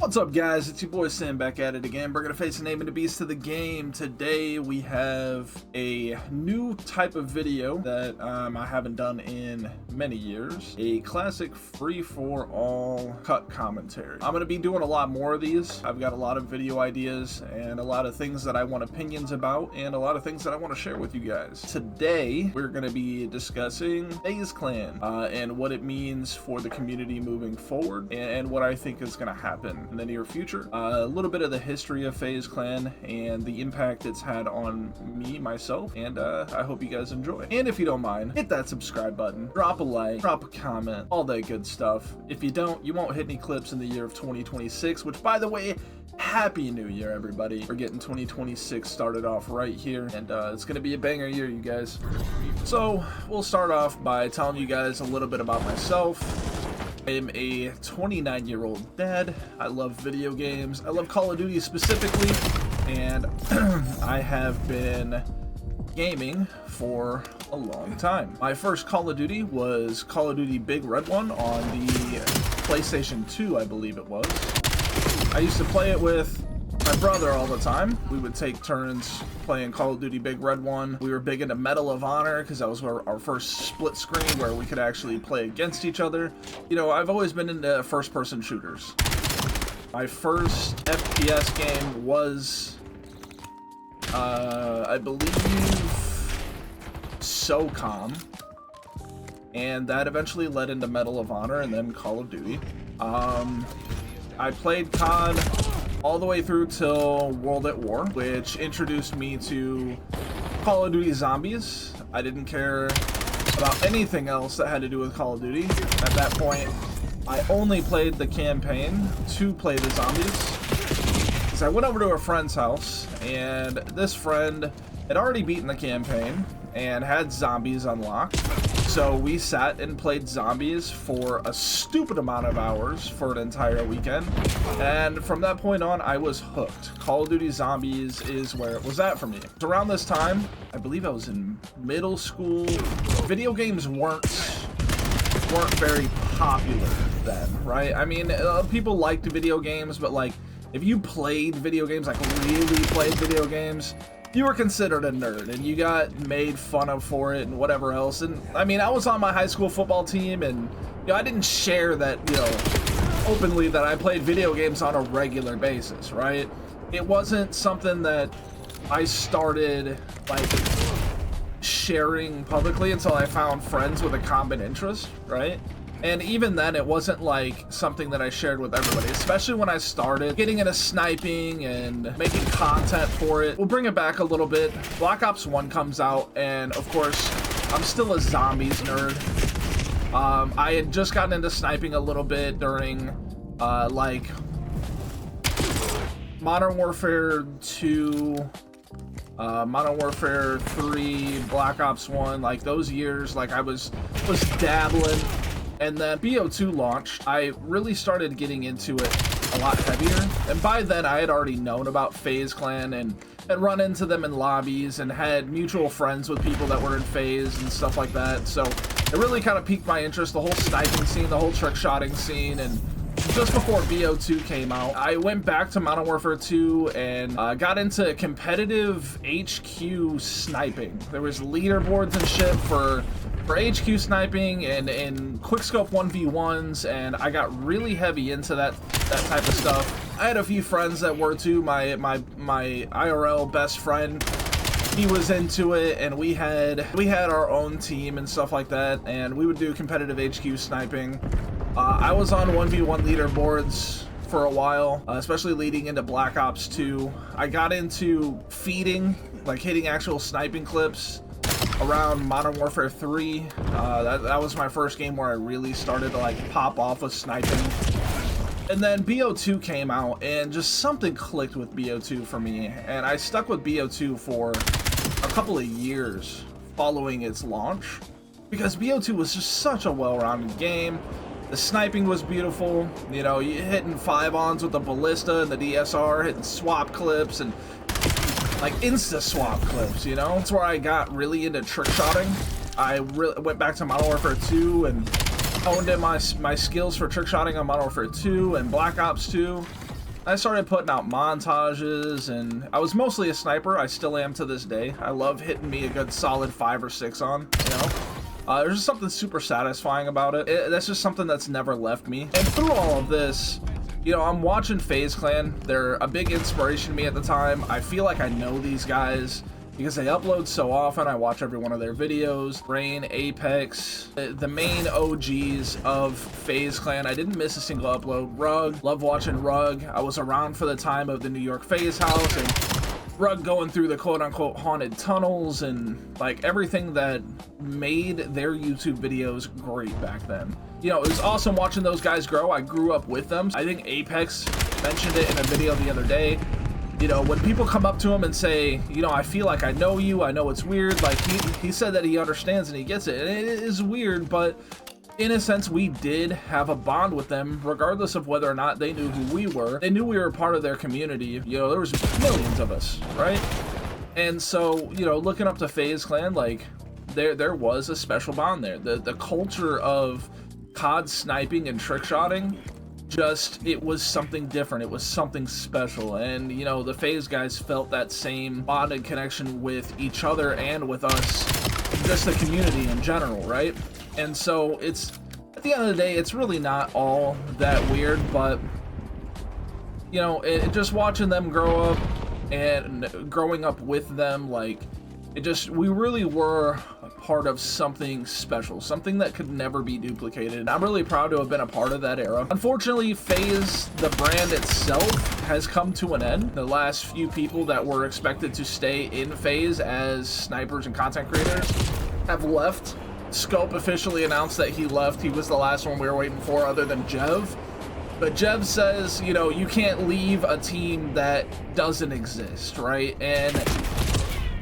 What's up, guys? It's your boy Sam back at it again. We're gonna face the name and the beast of the game. Today we have a new type of video that I haven't done in many years. A classic free-for-all cut commentary. I'm gonna be doing a lot more of these. I've got a lot of video ideas and a lot of things that I want opinions about and a lot of things that I want to share with you guys. Today we're gonna be discussing FaZe Clan and what it means for the community moving forward and what I think is gonna happen in the near future. A little bit of the history of FaZe Clan and the impact it's had on me, myself, and I hope you guys enjoy. And if you don't mind, hit that subscribe button, drop a like, drop a comment, all that good stuff. If you don't, you won't hit any clips in the year of 2026, which, by the way, Happy New Year, everybody. We're getting 2026 started off right here, and it's gonna be a banger year, you guys. So we'll start off by telling you guys a little bit about myself. I am a 29-year-old dad. I love video games. I love Call of Duty specifically, and I have been gaming for a long time. My first Call of Duty was Call of Duty Big Red One on the PlayStation 2, I believe it was. I used to play it with my brother all the time. We would take turns playing Call of Duty Big Red One. We were big into Medal of Honor because that was our first split screen where we could actually play against each other. You know, I've always been into first-person shooters. My first FPS game was, I believe, SOCOM, and that eventually led into Medal of Honor and then Call of Duty. I played COD all the way through till World at War, which introduced me to Call of Duty Zombies. I didn't care about anything else that had to do with Call of Duty. At that point, I only played the campaign to play the zombies. Because I went over to a friend's house, and this friend had already beaten the campaign and had zombies unlocked. So we sat and played zombies for a stupid amount of hours for an entire weekend. And from that point on, I was hooked. Call of Duty Zombies is where it was at for me. Around this time, I believe I was in middle school. Video games weren't very popular then, right? I mean, people liked video games, but like, if you played video games, like really played video games, you were considered a nerd and you got made fun of for it and whatever else. And I mean, I was on my high school football team, and you know, I didn't share that, you know, openly that I played video games on a regular basis, right? It wasn't something that I started like sharing publicly until I found friends with a common interest, right? And even then, it wasn't like something that I shared with everybody, especially when I started getting into sniping and making content for it. We'll bring it back a little bit. Black Ops 1 comes out, and of course, I'm still a zombies nerd. I had just gotten into sniping a little bit during, like, Modern Warfare 2, Modern Warfare 3, Black Ops 1, like those years, like I was dabbling. And then BO2 launched. I really started getting into it a lot heavier. And by then, I had already known about FaZe Clan and had run into them in lobbies and had mutual friends with people that were in FaZe and stuff like that. So it really kind of piqued my interest, the whole sniping scene, the whole trick-shotting scene. And just before BO2 came out, I went back to Modern Warfare 2 and got into competitive HQ sniping. There was leaderboards and shit for HQ sniping and quickscope 1v1s, and I got really heavy into that type of stuff. I had a few friends that were too. My IRL best friend, he was into it, and we had our own team and stuff like that, and we would do competitive HQ sniping. I was on 1v1 leaderboards for a while, especially leading into Black Ops 2. I got into feeding, like hitting actual sniping clips, around Modern Warfare 3. That was my first game where I really started to like pop off with sniping. And then BO2 came out, and just something clicked with BO2 for me, and I stuck with BO2 for a couple of years following its launch, because BO2 was just such a well-rounded game. The sniping was beautiful, you know, you hitting 5-ons with the ballista and the DSR, hitting swap clips and like insta swap clips, you know? That's where I got really into trick shotting. I went back to Modern Warfare 2 and honed in my skills for trick shotting on Modern Warfare 2 and Black Ops 2. I started putting out montages, and I was mostly a sniper. I still am to this day. I love hitting me a good solid 5 or 6 on, you know? There's just something super satisfying about it. That's just something that's never left me. And through all of this, you know, I'm watching FaZe Clan. They're a big inspiration to me at the time. I feel like I know these guys because they upload so often. I watch every one of their videos. Rain, Apex, the main OGs of FaZe Clan. I didn't miss a single upload. Rug, love watching Rug. I was around for the time of the New York FaZe House, and Rug going through the quote-unquote haunted tunnels and like everything that made their YouTube videos great back then. You know, it was awesome watching those guys grow. I grew up with them. I think Apex mentioned it in a video the other day. You know, when people come up to him and say, you know, I feel like I know you, I know it's weird, like he said that he understands and he gets it. And it is weird, but in a sense, we did have a bond with them, regardless of whether or not they knew who we were. They knew we were part of their community. You know, there was millions of us, right? And so, you know, looking up to FaZe Clan, like, there was a special bond there. The culture of COD sniping and trick-shotting, just, it was something different. It was something special. And, you know, the FaZe guys felt that same bonded connection with each other and with us, just the community in general, right? And so it's, at the end of the day, it's really not all that weird, but, you know, just watching them grow up and growing up with them, like, it just, we really were a part of something special, something that could never be duplicated. And I'm really proud to have been a part of that era. Unfortunately, FaZe, the brand itself, has come to an end. The last few people that were expected to stay in FaZe as snipers and content creators have left. Scope officially announced that he left. He was the last one we were waiting for, other than Jev. But Jev says, you know, you can't leave a team that doesn't exist, right? And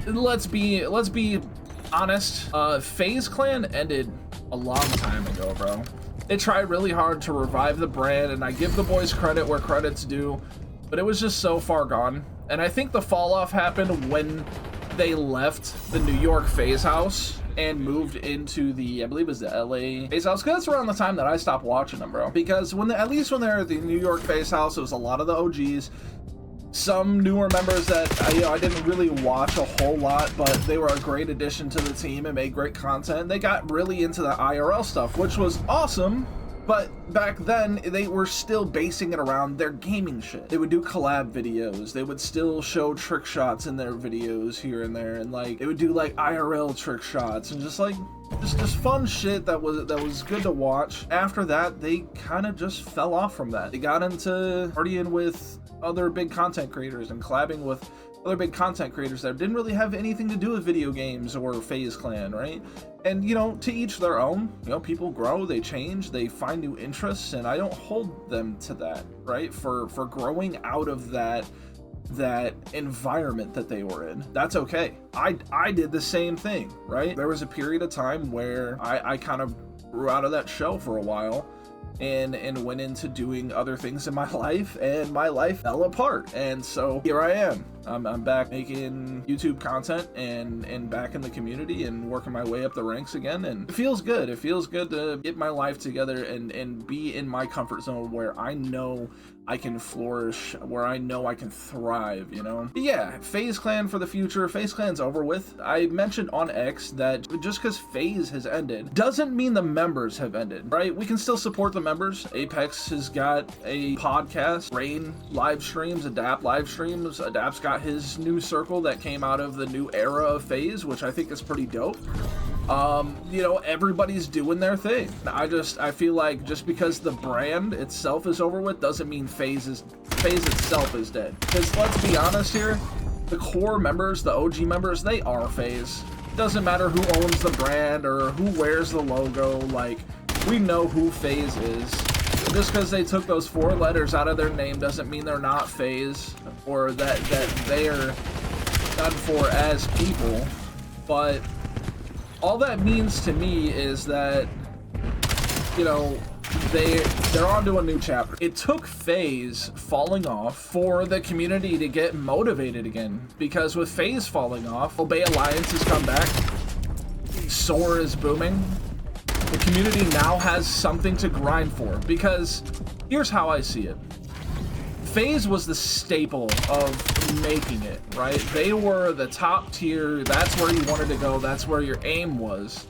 let's be honest. FaZe Clan ended a long time ago, bro. They tried really hard to revive the brand, and I give the boys credit where credit's due, but it was just so far gone. And I think the fall off happened when they left the New York FaZe House and moved into the, I believe it was the LA FaZe House, because that's around the time that I stopped watching them, bro. Because at least when they were at the New York FaZe House, it was a lot of the OGs. Some newer members that I didn't really watch a whole lot, but they were a great addition to the team and made great content. They got really into the IRL stuff, which was awesome. But back then, they were still basing it around their gaming shit. They would do collab videos. They would still show trick shots in their videos here and there, and like they would do like IRL trick shots and just like just fun shit that was good to watch. After that, they kind of just fell off from that. They got into partying with other big content creators and collabing with other big content creators that didn't really have anything to do with video games or FaZe Clan, right? And, you know, to each their own. You know, people grow, they change, they find new interests, and I don't hold them to that, right? For growing out of that environment that they were in. That's okay. I did the same thing, right? There was a period of time where I kind of grew out of that shell for a while and went into doing other things in my life, and my life fell apart. And so here I am. I'm back making YouTube content and back in the community and working my way up the ranks again, and it feels good. It feels good to get my life together and be in my comfort zone where I know I can flourish, where I know I can thrive, you know? But yeah, FaZe Clan for the future. FaZe Clan's over with. I mentioned on X that just because FaZe has ended doesn't mean the members have ended, right? We can still support the members. Apex has got a podcast, Rain live streams, Adapt live streams. Adapt's got his new circle that came out of the new era of FaZe, which I think is pretty dope. You know, everybody's doing their thing. I feel like just because the brand itself is over with doesn't mean FaZe itself is dead. Because let's be honest here, the core members, the OG members, they are FaZe. Doesn't matter who owns the brand or who wears the logo, like, we know who FaZe is. Just because they took those 4 letters out of their name doesn't mean they're not FaZe, or that they're done for as people. But all that means to me is that, you know, they're on to a new chapter. It took FaZe falling off for the community to get motivated again, because with FaZe falling off, Obey Alliance has come back, Soar is booming. The community now has something to grind for, because here's how I see it. FaZe was the staple of making it, right? They were the top tier. That's where you wanted to go. That's where your aim was.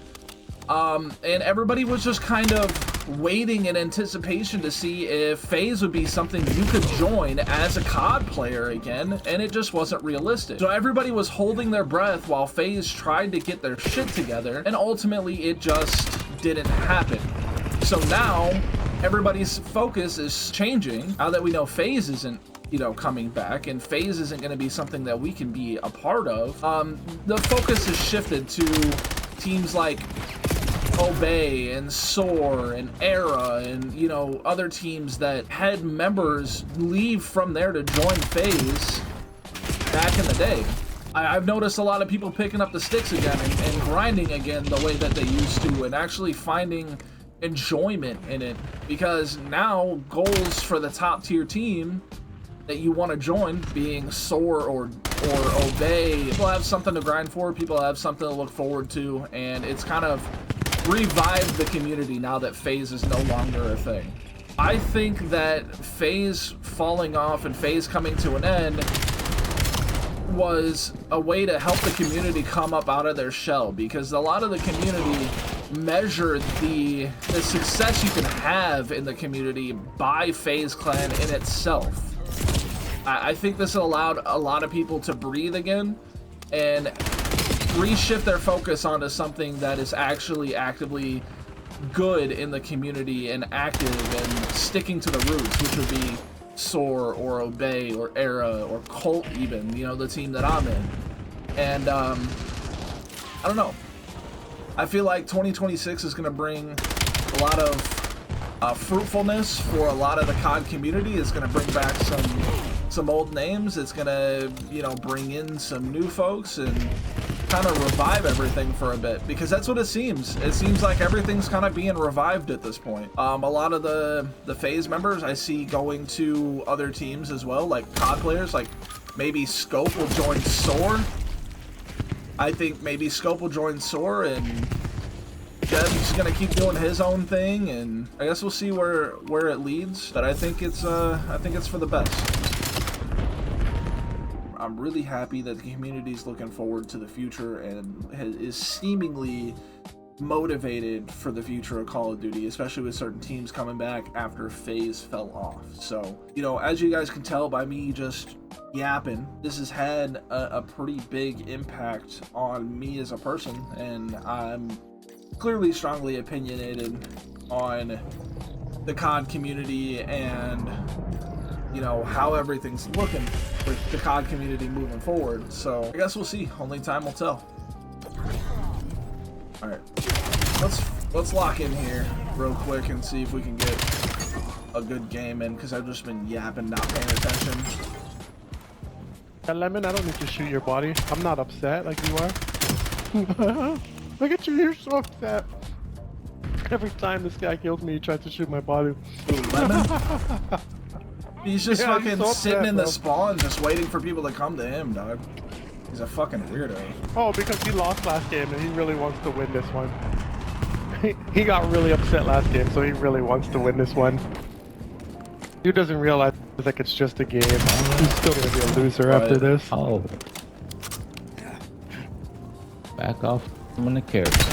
And everybody was just kind of waiting in anticipation to see if FaZe would be something you could join as a COD player again, and it just wasn't realistic. So everybody was holding their breath while FaZe tried to get their shit together, and ultimately it just didn't happen. So now everybody's focus is changing now that we know FaZe isn't, you know, coming back, and FaZe isn't going to be something that we can be a part of. The focus has shifted to teams like Obey and Soar and Era and, you know, other teams that had members leave from there to join FaZe back in the day. I've noticed a lot of people picking up the sticks again and grinding again the way that they used to, and actually finding enjoyment in it, because now goals for the top tier team that you want to join, being Soar or Obey, people have something to grind for, people have something to look forward to, and it's kind of revived the community now that FaZe is no longer a thing. I think that FaZe falling off and FaZe coming to an end was a way to help the community come up out of their shell, because a lot of the community measure the success you can have in the community by FaZe Clan in itself. I think this allowed a lot of people to breathe again and reshift their focus onto something that is actually actively good in the community and active and sticking to the roots, which would be Soar or Obey or Era or Colt even, you know, the team that I'm in. And I don't know. I feel like 2026 is going to bring a lot of fruitfulness for a lot of the COD community. It's going to bring back some old names. It's going to, you know, bring in some new folks and kind of revive everything for a bit, because that's what it seems. It seems like everything's kind of being revived at this point. A lot of the FaZe members I see going to other teams as well, like COD players, like maybe Scope will join Soar. I think maybe Scope will join Soar, and Jeb's gonna keep doing his own thing, and I guess we'll see where it leads. But I think it's for the best. I'm really happy that the community's looking forward to the future and is seemingly motivated for the future of Call of Duty, especially with certain teams coming back after FaZe fell off. So, you know, as you guys can tell by me just yapping, this has had a pretty big impact on me as a person, and I'm clearly strongly opinionated on the COD community and, you know, how everything's looking with the COD community moving forward. So I guess we'll see. Only time will tell. All right, let's lock in here real quick and see if we can get a good game in, because I've just been yapping, not paying attention. Lemon, I don't need to shoot your body. I'm not upset like you are. Look at you, you're so upset. Every time this guy kills me, he tries to shoot my body. Ooh, Lemon? He's just fucking he's so sitting upset, in the bro. Spawn just waiting for people to come to him, dog. He's a fucking weirdo. Oh, because he lost last game and he really wants to win this one. He got really upset last game, so he really wants to win this one. He doesn't realize like it's just a game. He's still gonna be a loser after this. Oh. Back off from the character.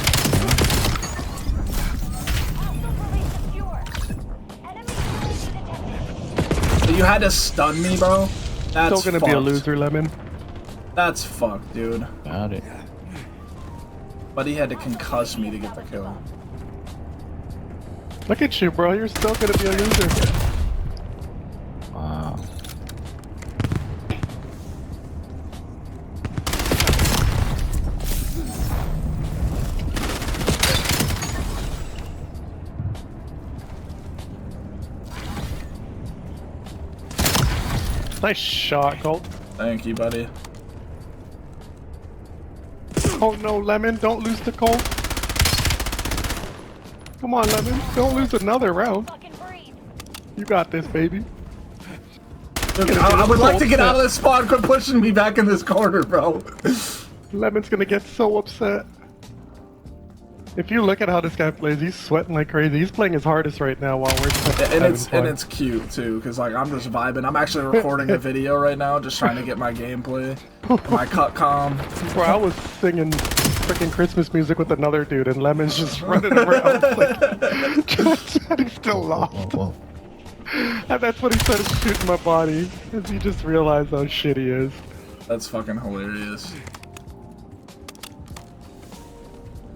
You had to stun me, bro? That's Still gonna fucked. be a loser, Lemon. That's fucked, dude. Got it. But he had to concuss me to get the kill. Look at you, bro. You're still gonna be a loser. Wow. Nice shot, Colt. Thank you, buddy. Oh no, Lemon, don't lose the Colt. Come on, Lemon, don't lose another round. You got this, baby. I would like to get out of this spawn. Quit pushing me back in this corner, bro. Lemon's gonna get so upset. If you look at how this guy plays, he's sweating like crazy. He's playing his hardest right now while we're just And having it's fun. cute too, because like I'm just vibing. I'm actually recording a video right now, just trying to get my gameplay, my cut com. Bro, I was singing freaking Christmas music with another dude, and Lemon's just running around like, he's still lost. Whoa. And that's when he started shooting my body, because he just realized how shit he is. That's fucking hilarious.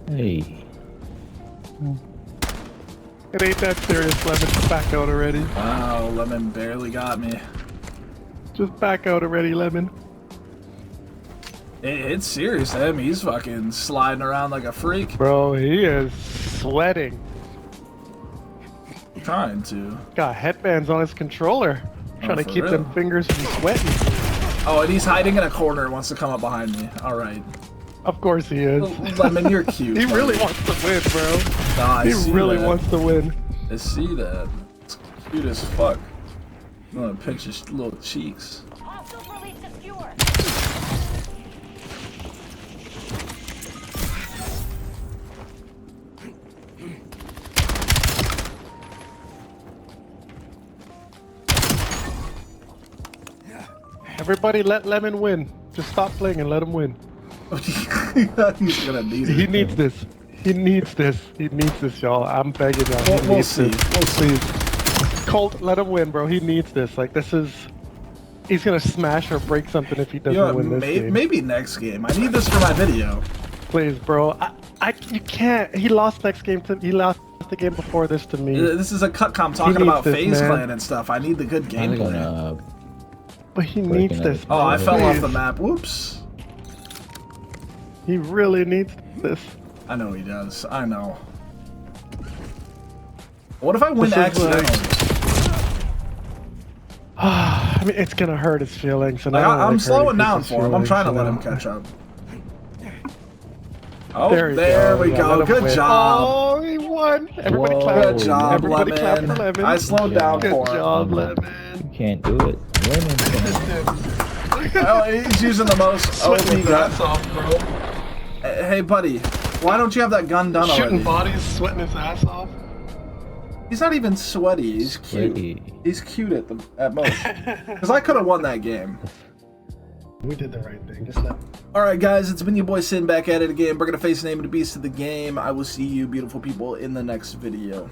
Hey. It ain't that serious, Lemon. Just back out already. Wow, Lemon barely got me. Just back out already, Lemon. It's serious to him. He's fucking sliding around like a freak. Bro, he is sweating. Trying to. Got headbands on his controller. Trying to for keep real? them fingers from sweating. Oh, and he's hiding in a corner and wants to come up behind me. Alright. Of course he is. Lemon, you're cute. He buddy. really wants to win, bro. Nah, I He see really that. wants to win. I see that. It's cute as fuck. I'm gonna pinch his little cheeks. Hostiles release secure. Everybody let Lemon win. Just stop playing and let him win. He's gonna need it. He needs this. He needs this. He needs this, y'all. I'm begging y'all. He We'll needs see. this. We'll see. Colt, let him win, bro. He needs this. Like, this is... He's gonna smash or break something if he doesn't You know, win this game. maybe next game. I need this for my video. Please, bro. You can't. He lost next game to... He lost the game before this to me. This is a cutcom talking needs about this, FaZe man. Clan and stuff. I need the good They're gameplay. gonna But he breaking needs this. it. Oh, I bro. fell off Please. the map. Whoops. He really needs this. I know he does. I know. What if I win This is like- accidentally? I mean, it's gonna hurt his feelings. And I Like, don't I'm like slowing hurting down people's for him. I'm feelings, trying to you let know? him catch up. Oh, There there, we we go. go. Let him Good win. job. Oh, he won. Everybody Whoa. clap. Good job, Everybody clap for Lemon. Lemon. I slowed down Good for him. job, Lemon. You can't do it. Lemon's gonna Oh, he's using the most Sweating OP his gun. ass off, bro. Hey, buddy, why don't you have that gun done Shooting already? bodies, sweating his ass off. He's not even sweaty. He's cute. sweaty. He's cute at most. Because I could have won that game. We did the right thing. Just let. Alright guys, it's been your boy Sin back at it again. We're going to face the name of the beast of the game. I will see you beautiful people in the next video.